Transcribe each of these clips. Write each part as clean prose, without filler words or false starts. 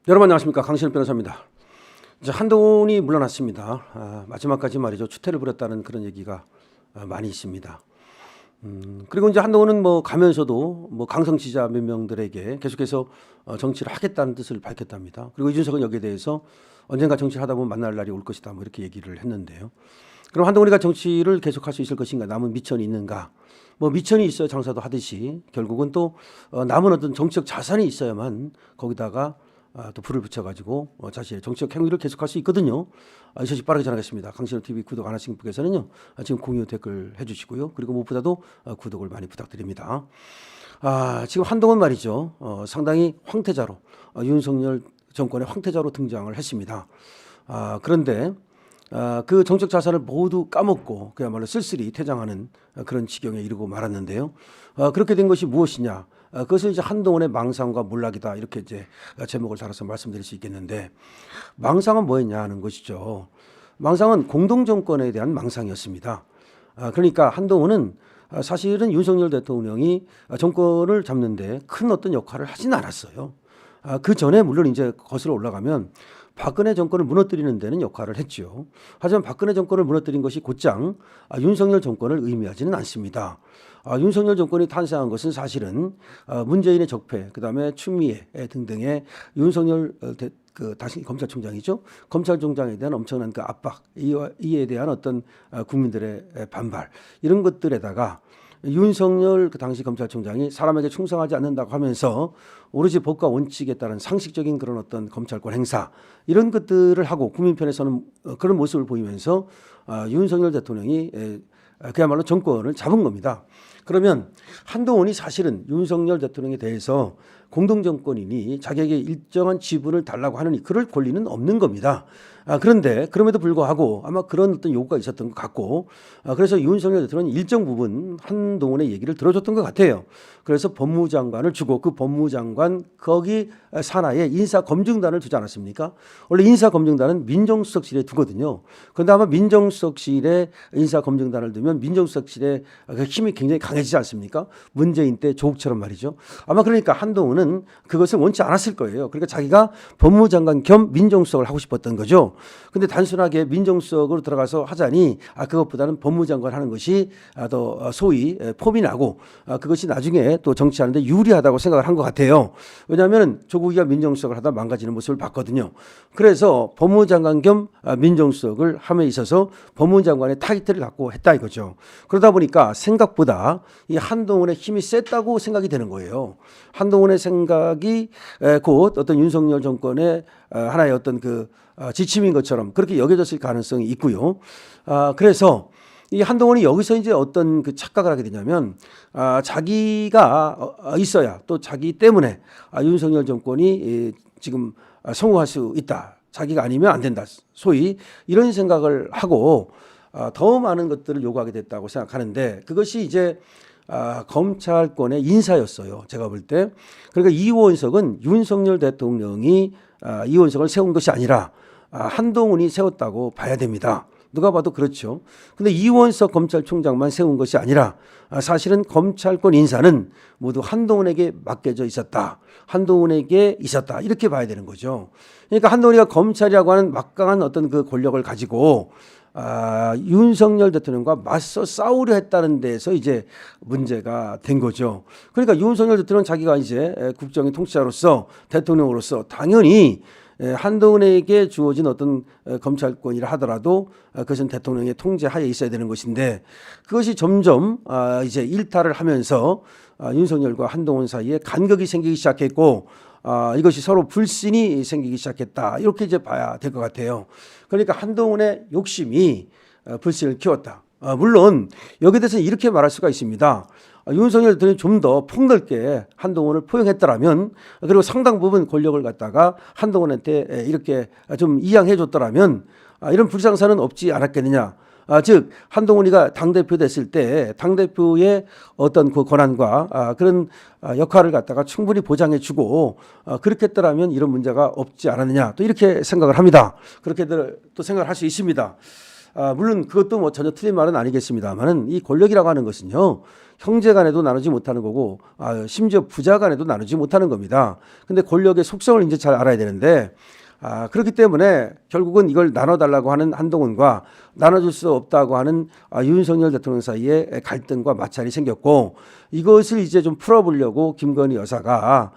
여러분 안녕하십니까, 강신일 변호사입니다. 이제 한동훈이 물러났습니다. 마지막까지 말이죠, 추태를 부렸다는 그런 얘기가 많이 있습니다. 그리고 이제 한동훈은 가면서도 강성 지지자 몇 명들에게 계속해서 정치를 하겠다는 뜻을 밝혔답니다. 그리고 이준석은 여기에 대해서 언젠가 정치를 하다 보면 만날 날이 올 것이다, 이렇게 얘기를 했는데요. 그럼 한동훈이가 정치를 계속할 수 있을 것인가, 남은 미천이 있는가? 미천이 있어야 장사도 하듯이 결국은 또 남은 어떤 정치적 자산이 있어야만 거기다가 또 불을 붙여가지고 자신의 정치적 행위를 계속할 수 있거든요. 이 소식 빠르게 전하겠습니다. 강신호 TV 구독 안 하신 분께서는요, 지금 공유 댓글 해주시고요. 그리고 무엇보다도 구독을 많이 부탁드립니다. 지금 한동훈 말이죠, 상당히 황태자로, 윤석열 정권의 황태자로 등장을 했습니다. 그런데 그 정책 자산을 모두 까먹고 그야말로 쓸쓸히 퇴장하는 그런 지경에 이르고 말았는데요. 그렇게 된 것이 무엇이냐? 그것은 이제 한동훈의 망상과 몰락이다, 이렇게 이제 제목을 달아서 말씀드릴 수 있겠는데, 망상은 뭐였냐 하는 것이죠. 망상은 공동정권에 대한 망상이었습니다. 그러니까 한동훈은 사실은 윤석열 대통령이 정권을 잡는데 큰 어떤 역할을 하진 않았어요. 그 전에 물론 이제 거슬러 올라가면 박근혜 정권을 무너뜨리는 데는 역할을 했죠. 하지만 박근혜 정권을 무너뜨린 것이 곧장 윤석열 정권을 의미하지는 않습니다. 윤석열 정권이 탄생한 것은 사실은 문재인의 적폐, 그다음에 추미애 등등의 윤석열 당시 검찰총장이죠. 검찰총장에 대한 엄청난 그 압박, 이에 대한 어떤 국민들의 반발, 이런 것들에다가 윤석열 그 당시 검찰총장이 사람에게 충성하지 않는다고 하면서 오로지 법과 원칙에 따른 상식적인 그런 어떤 검찰권 행사, 이런 것들을 하고 국민 편에서는 그런 모습을 보이면서 윤석열 대통령이 그야말로 정권을 잡은 겁니다. 그러면 한동훈이 사실은 윤석열 대통령에 대해서 공동정권이니 자기에게 일정한 지분을 달라고 하는 그럴 권리는 없는 겁니다. 그런데 그럼에도 불구하고 아마 그런 어떤 요구가 있었던 것 같고, 그래서 윤석열 대통령은 일정 부분 한동훈의 얘기를 들어줬던 것 같아요. 그래서 법무장관을 주고 그 법무장관 거기 산하에 인사검증단을 두지 않았습니까? 원래 인사검증단은 민정수석실에 두거든요. 그런데 아마 민정수석실에 인사검증단을 두면 민정수석실의 힘이 굉장히 강해지지 않습니까? 문재인 때 조국처럼 말이죠. 아마 그러니까 한동훈은 그것을 원치 않았을 거예요. 그러니까 자기가 법무장관 겸 민정수석을 하고 싶었던 거죠. 근데 단순하게 민정수석으로 들어가서 하자니 그것보다는 법무장관 하는 것이 더 소위 폼이 나고 그것이 나중에 또 정치하는데 유리하다고 생각을 한 것 같아요. 왜냐하면 조국이가 민정수석을 하다 망가지는 모습을 봤거든요. 그래서 법무장관 겸 민정수석을 함에 있어서 법무장관의 타이틀을 갖고 했다 이거죠. 그러다 보니까 생각보다 이 한동훈의 힘이 셌다고 생각이 되는 거예요. 한동훈의 생각이 곧 어떤 윤석열 정권의 하나의 어떤 그 지침인 것처럼 그렇게 여겨졌을 가능성이 있고요. 그래서 이 한동훈이 여기서 이제 어떤 그 착각을 하게 되냐면, 자기가 있어야 또 자기 때문에 윤석열 정권이 지금 성공할 수 있다, 자기가 아니면 안 된다, 소위 이런 생각을 하고 더 많은 것들을 요구하게 됐다고 생각하는데, 그것이 이제 검찰권의 인사였어요, 제가 볼 때. 그러니까 이원석은 윤석열 대통령이 이원석을 세운 것이 아니라 한동훈이 세웠다고 봐야 됩니다. 누가 봐도 그렇죠. 근데 이원석 검찰총장만 세운 것이 아니라 사실은 검찰권 인사는 모두 한동훈에게 맡겨져 있었다, 한동훈에게 있었다, 이렇게 봐야 되는 거죠. 그러니까 한동훈이가 검찰이라고 하는 막강한 어떤 그 권력을 가지고 윤석열 대통령과 맞서 싸우려 했다는 데서 이제 문제가 된 거죠. 그러니까 윤석열 대통령은 자기가 이제 국정의 통치자로서, 대통령으로서 당연히 한동훈에게 주어진 어떤 검찰권이라 하더라도 그것은 대통령의 통제하에 있어야 되는 것인데, 그것이 점점 이제 일탈을 하면서 윤석열과 한동훈 사이에 간극이 생기기 시작했고, 이것이 서로 불신이 생기기 시작했다, 이렇게 이제 봐야 될 것 같아요. 그러니까 한동훈의 욕심이 불신을 키웠다. 물론 여기에 대해서는 이렇게 말할 수가 있습니다. 윤석열 대통령이 좀 더 폭넓게 한동훈을 포용했더라면, 그리고 상당 부분 권력을 갖다가 한동훈한테 이렇게 좀 이양해 줬더라면 이런 불상사는 없지 않았겠느냐. 즉 한동훈이가 당대표 됐을 때 당대표의 어떤 그 권한과 그런 역할을 갖다가 충분히 보장해 주고 그렇게 했더라면 이런 문제가 없지 않았느냐, 또 이렇게 생각을 합니다. 그렇게들 또 생각을 할 수 있습니다. 물론 그것도 전혀 틀린 말은 아니겠습니다만은 이 권력이라고 하는 것은요, 형제 간에도 나누지 못하는 거고 심지어 부자 간에도 나누지 못하는 겁니다. 근데 권력의 속성을 이제 잘 알아야 되는데 그렇기 때문에 결국은 이걸 나눠달라고 하는 한동훈과 나눠줄 수 없다고 하는 윤석열 대통령 사이에 갈등과 마찰이 생겼고 이것을 이제 좀 풀어보려고 김건희 여사가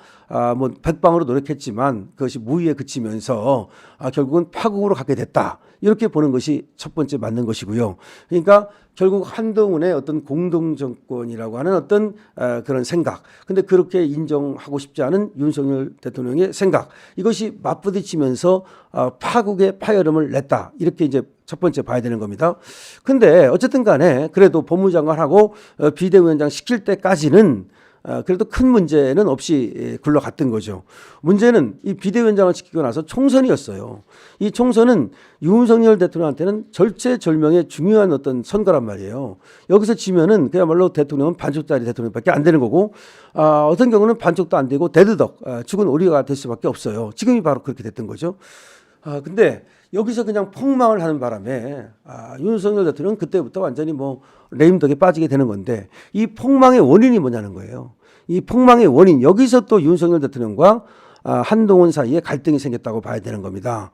뭐 백방으로 노력했지만 그것이 무의에 그치면서 결국은 파국으로 가게 됐다. 이렇게 보는 것이 첫 번째 맞는 것이고요. 그러니까 결국 한동훈의 어떤 공동정권이라고 하는 어떤 그런 생각. 근데 그렇게 인정하고 싶지 않은 윤석열 대통령의 생각. 이것이 맞부딪히면서 파국의 파열음을 냈다. 이렇게 이제 첫 번째 봐야 되는 겁니다. 근데 어쨌든 간에 그래도 법무장관하고 비대위원장 시킬 때까지는 그래도 큰 문제는 없이 굴러갔던 거죠. 문제는 이 비대위원장을 시키고 나서 총선이었어요. 이 총선은 윤석열 대통령한테는 절체절명의 중요한 어떤 선거란 말이에요. 여기서 지면은 그야말로 대통령은 반쪽짜리 대통령밖에 안 되는 거고 어떤 경우는 반쪽도 안 되고 대드덕 죽은 오리가 될 수밖에 없어요. 지금이 바로 그렇게 됐던 거죠. 근데 여기서 그냥 폭망을 하는 바람에 윤석열 대통령은 그때부터 완전히 뭐 레임덕에 빠지게 되는 건데 이 폭망의 원인이 뭐냐는 거예요. 이 폭망의 원인 여기서 또 윤석열 대통령과 한동훈 사이에 갈등이 생겼다고 봐야 되는 겁니다.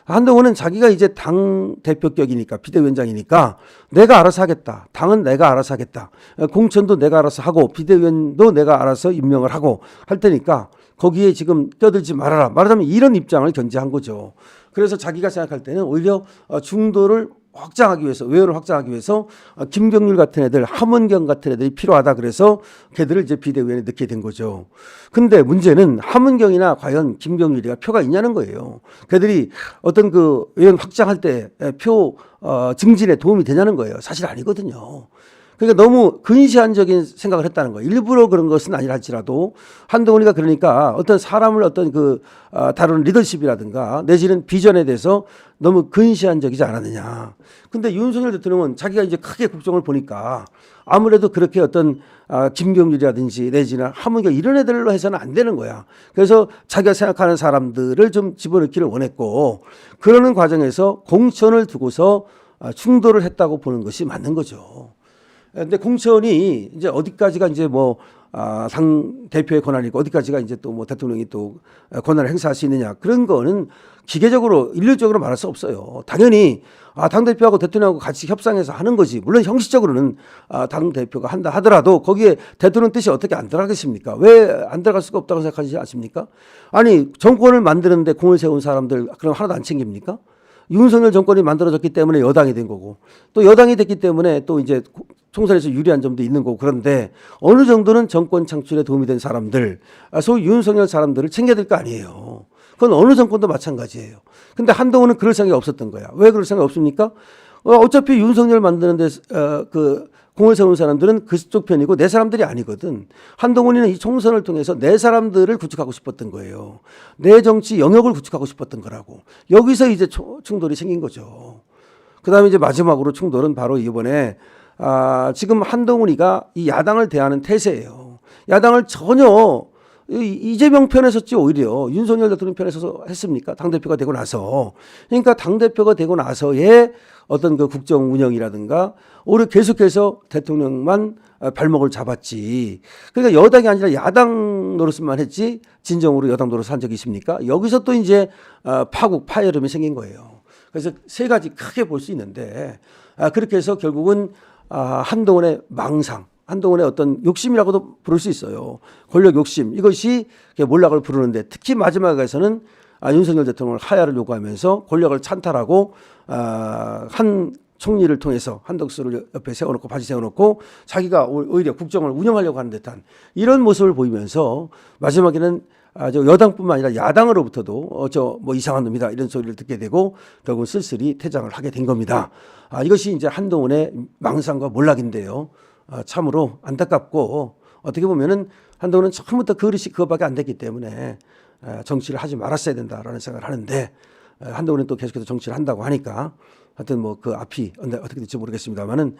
한동훈은 자기가 이제 당 대표격이니까 비대위원장이니까 내가 알아서 하겠다. 당은 내가 알아서 하겠다. 공천도 내가 알아서 하고 비대위원도 내가 알아서 임명을 하고 할 테니까 거기에 지금 껴들지 말아라. 말하자면 이런 입장을 견지한 거죠. 그래서 자기가 생각할 때는 오히려 중도를 확장하기 위해서 외연을 확장하기 위해서 김경률 같은 애들 함은경 같은 애들이 필요하다 그래서 걔들을 이제 비대위원회에 넣게 된 거죠. 근데 문제는 함은경이나 과연 김경률이가 표가 있냐는 거예요. 걔들이 어떤 그 외연 확장할 때 표 증진에 도움이 되냐는 거예요. 사실 아니거든요. 그러니까 너무 근시안적인 생각을 했다는 거예요. 일부러 그런 것은 아니라 할지라도 한동훈이가 그러니까 어떤 사람을 어떤 그 다루는 리더십이라든가 내지는 비전에 대해서 너무 근시안적이지 않았느냐. 근데 윤석열 대통령은 자기가 이제 크게 국정을 보니까 아무래도 그렇게 어떤 김경률이라든지 내지는 함은경 이런 애들로 해서는 안 되는 거야. 그래서 자기가 생각하는 사람들을 좀 집어넣기를 원했고 그러는 과정에서 공천을 두고서 충돌을 했다고 보는 것이 맞는 거죠. 근데 공천이 이제 어디까지가 이제 뭐 당 대표의 권한이고 어디까지가 이제 또 뭐 대통령이 또 권한을 행사할 수 있느냐 그런 거는 기계적으로 일률적으로 말할 수 없어요. 당연히 당 대표하고 대통령하고 같이 협상해서 하는 거지. 물론 형식적으로는 당 대표가 한다 하더라도 거기에 대통령 뜻이 어떻게 안 들어가겠습니까? 왜 안 들어갈 수가 없다고 생각하지 않습니까? 아니 정권을 만드는데 공을 세운 사람들 그럼 하나도 안 챙깁니까? 윤석열 정권이 만들어졌기 때문에 여당이 된 거고 또 여당이 됐기 때문에 또 이제 총선에서 유리한 점도 있는 거고 그런데 어느 정도는 정권 창출에 도움이 된 사람들 소위 윤석열 사람들을 챙겨야 될 거 아니에요. 그건 어느 정권도 마찬가지예요. 근데 한동훈은 그럴 생각이 없었던 거야. 왜 그럴 생각이 없습니까? 어차피 윤석열 만드는데 그 공을 세운 사람들은 그쪽 편이고 내 사람들이 아니거든. 한동훈이는 이 총선을 통해서 내 사람들을 구축하고 싶었던 거예요. 내 정치 영역을 구축하고 싶었던 거라고. 여기서 이제 충돌이 생긴 거죠. 그다음에 이제 마지막으로 충돌은 바로 이번에 지금 한동훈이가 이 야당을 대하는 태세예요. 야당을 전혀 이재명 편에 섰지 오히려 윤석열 대통령 편에 서서 했습니까? 당대표가 되고 나서. 그러니까 당대표가 되고 나서의 어떤 그 국정 운영이라든가 오히려 계속해서 대통령만 발목을 잡았지. 그러니까 여당이 아니라 야당 노릇만 했지 진정으로 여당 노릇을 한 적이 있습니까? 여기서 또 이제 파국, 파열음이 생긴 거예요. 그래서 세 가지 크게 볼 수 있는데 그렇게 해서 결국은 한동훈의 망상, 한동훈의 어떤 욕심이라고도 부를 수 있어요. 권력 욕심 이것이 몰락을 부르는데 특히 마지막에서는 윤석열 대통령을 하야를 요구하면서 권력을 찬탈하고 한 총리를 통해서 한덕수를 옆에 세워놓고 바지 세워놓고 자기가 오히려 국정을 운영하려고 하는 듯한 이런 모습을 보이면서 마지막에는 저 여당뿐만 아니라 야당으로부터도 저 뭐 이상한 놈이다 이런 소리를 듣게 되고 결국은 쓸쓸히 퇴장을 하게 된 겁니다. 이것이 이제 한동훈의 망상과 몰락인데요. 참으로 안타깝고 어떻게 보면은 한동훈은 처음부터 그릇이 그것밖에 안 됐기 때문에 정치를 하지 말았어야 된다라는 생각을 하는데 한동훈은 또 계속해서 정치를 한다고 하니까 하여튼 뭐 그 앞이 어떻게 될지 모르겠습니다만은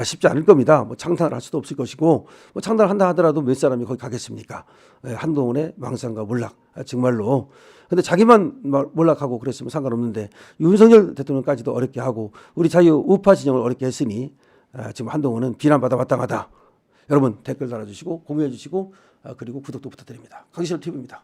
쉽지 않을 겁니다. 뭐 창당을 할 수도 없을 것이고 뭐 창당을 한다 하더라도 몇 사람이 거기 가겠습니까? 한동훈의 망상과 몰락 정말로. 근데 자기만 몰락하고 그랬으면 상관없는데 윤석열 대통령까지도 어렵게 하고 우리 자유 우파 진영을 어렵게 했으니 지금 한동훈은 비난받아 마땅하다. 여러분 댓글 달아주시고 공유해주시고 그리고 구독도 부탁드립니다. 강시철 TV입니다.